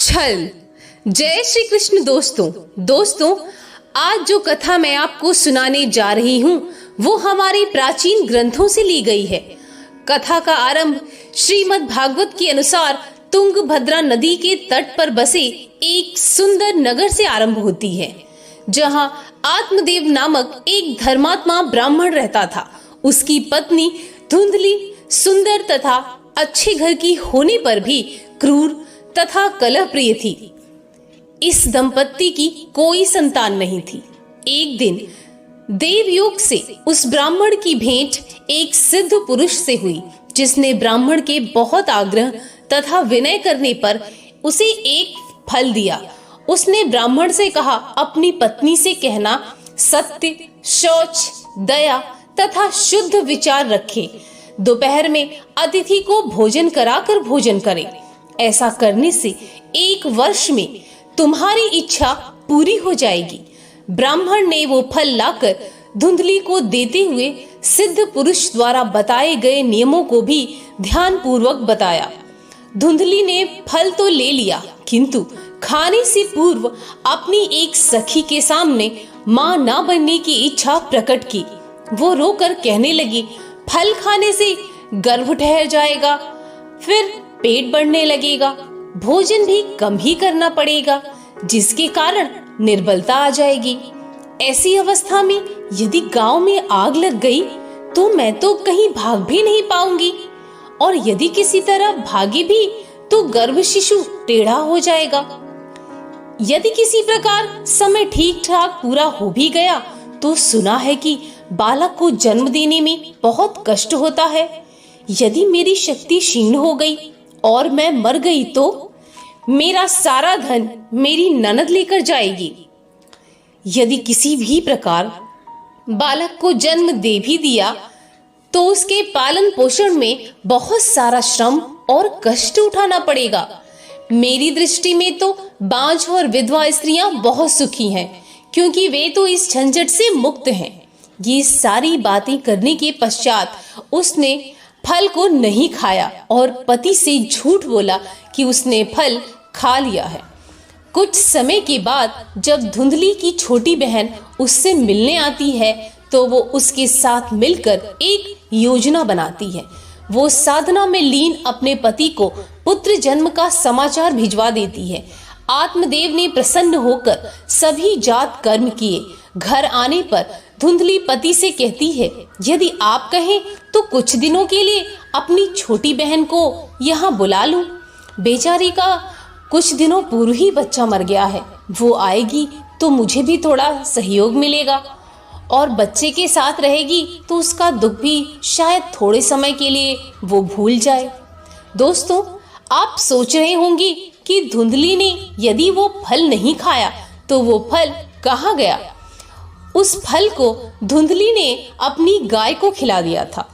छल। जय श्री कृष्ण दोस्तों, आज जो कथा मैं आपको सुनाने जा रही हूँ वो हमारे प्राचीन ग्रंथों से ली गई है। कथा का आरंभ श्रीमद् भागवत के अनुसार तुंगभद्रा नदी के तट पर बसे एक सुंदर नगर से आरंभ होती है, जहाँ आत्मदेव नामक एक धर्मात्मा ब्राह्मण रहता था। उसकी पत्नी धुंधली, सुंदर तथा अच्छे घर की होने पर भी क्रूर तथा कलह प्रिय थी। इस दंपत्ति की कोई संतान नहीं थी। एक दिन देवयोग से उस ब्राह्मण की भेंट एक सिद्ध पुरुष से हुई, जिसने ब्राह्मण के बहुत आग्रह तथा विनय करने पर उसे एक फल दिया। उसने ब्राह्मण से कहा, अपनी पत्नी से कहना सत्य, शौच, दया तथा शुद्ध विचार रखे। दोपहर में अतिथि को भोजन कराकर भोजन करे। ऐसा करने से 1 वर्ष में तुम्हारी इच्छा पूरी हो जाएगी। ब्राह्मण ने वो फल लाकर धुंधली को देते हुए सिद्ध पुरुष द्वारा बताए गए नियमों को भी ध्यान पूर्वक बताया। धुंधली ने फल तो ले लिया, किंतु खाने से पूर्व अपनी एक सखी के सामने मां ना बनने की इच्छा प्रकट की। वो रोकर कहने लगी, फल खाने से गर्भ ठहर जाएगा, फिर पेट बढ़ने लगेगा, भोजन भी कम ही करना पड़ेगा, जिसके कारण निर्बलता आ जाएगी। ऐसी अवस्था में यदि गांव में आग लग गई तो मैं तो कहीं भाग भी नहीं पाऊंगी, और यदि किसी तरह भागी भी तो गर्भ शिशु टेढ़ा हो जाएगा। यदि किसी प्रकार समय ठीक ठाक पूरा हो भी गया तो सुना है कि बालक को जन्म देने में बहुत कष्ट होता है। यदि मेरी शक्ति क्षीण हो गई और मैं मर गई तो मेरा सारा धन मेरी ननद लेकर जाएगी। यदि किसी भी प्रकार बालक को जन्म दे भी दिया तो उसके पालन पोषण में बहुत सारा श्रम और कष्ट उठाना पड़ेगा। मेरी दृष्टि में तो बांझ और विधवा स्त्रियां बहुत सुखी हैं, क्योंकि वे तो इस झंझट से मुक्त हैं। ये सारी बातें करने के पश्चात उसने फल को नहीं खाया और पति से झूठ बोला कि उसने फल खा लिया है। कुछ समय के बाद जब धुंधली की छोटी बहन उससे मिलने आती है तो वो उसके साथ मिलकर एक योजना बनाती है। वो साधना में लीन अपने पति को पुत्र जन्म का समाचार भिजवा देती है। आत्मदेव ने प्रसन्न होकर सभी जात कर्म किए। घर आने पर धुंधली पति से कहती है, यदि आप कहें तो कुछ दिनों के लिए अपनी छोटी बहन को यहाँ बुला लूं। बेचारी का कुछ दिनों पूर्व ही बच्चा मर गया है। वो आएगी तो मुझे भी थोड़ा सहयोग मिलेगा, और बच्चे के साथ रहेगी तो उसका दुख भी शायद थोड़े समय के लिए वो भूल जाए। दोस्तों, आप सोच रहे होंगे कि धुंधली ने यदि वो फल नहीं खाया तो वो फल कहाँ गया। उस फल को धुंधली ने अपनी गाय को खिला दिया था,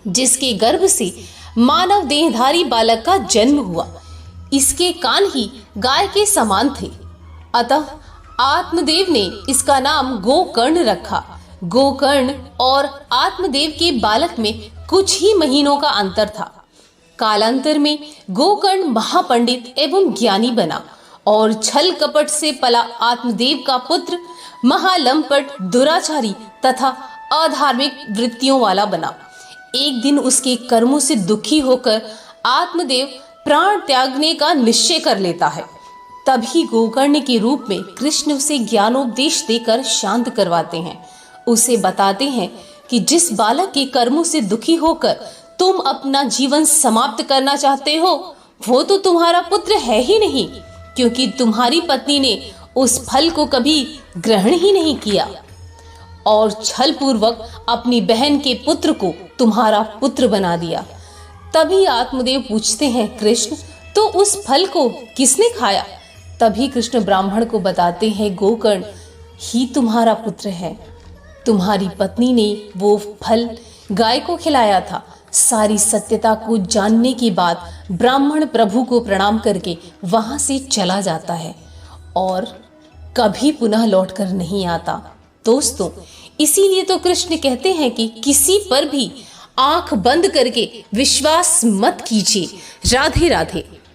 जिसके गर्भ से मानव देहधारी बालक का जन्म हुआ। इसके कान ही गाय के समान थे, अतः आत्मदेव ने इसका नाम गोकर्ण रखा। गोकर्ण और आत्मदेव के बालक में कुछ ही महीनों का अंतर था। कालांतर में गोकर्ण महापंडित एवं ज्ञानी बना और छल कपट से पला आत्मदेव का पुत्र महालंपट, दुराचारी तथा अधार्मिक वृत्तियों वाला बना। एक दिन उसके कर्मों से दुखी होकर आत्मदेव प्राण त्यागने का निश्चय कर लेता है। तभी गोकर्ण के रूप में कृष्ण उसे ज्ञानोपदेश देकर शांत करवाते हैं। उसे बताते हैं कि जिस बालक के कर्मों से दुखी होकर तुम अपना जीवन समाप्त करना चाहते हो, वो तो तुम्हारा पुत्र है ही नहीं, क्योंकि तुम्हारी पत्नी ने उस फल को कभी ग्रहण ही नहीं किया और छल पूर्वक अपनी बहन के पुत्र को तुम्हारा पुत्र बना दिया। तभी आत्मदेव पूछते हैं, कृष्ण, तो उस फल को किसने खाया? तभी कृष्ण ब्राह्मण को बताते हैं, गोकर्ण ही तुम्हारा पुत्र है। तुम्हारी पत्नी ने वो फल गाय को खिलाया था। सारी सत्यता को जानने के बाद ब्राह्मण प्रभु को प्रणाम करके वहां से चला जाता है और कभी पुनः लौटकर नहीं आता। दोस्तों, इसीलिए तो कृष्ण कहते हैं कि किसी पर भी आंख बंद करके विश्वास मत कीजिए। राधे राधे।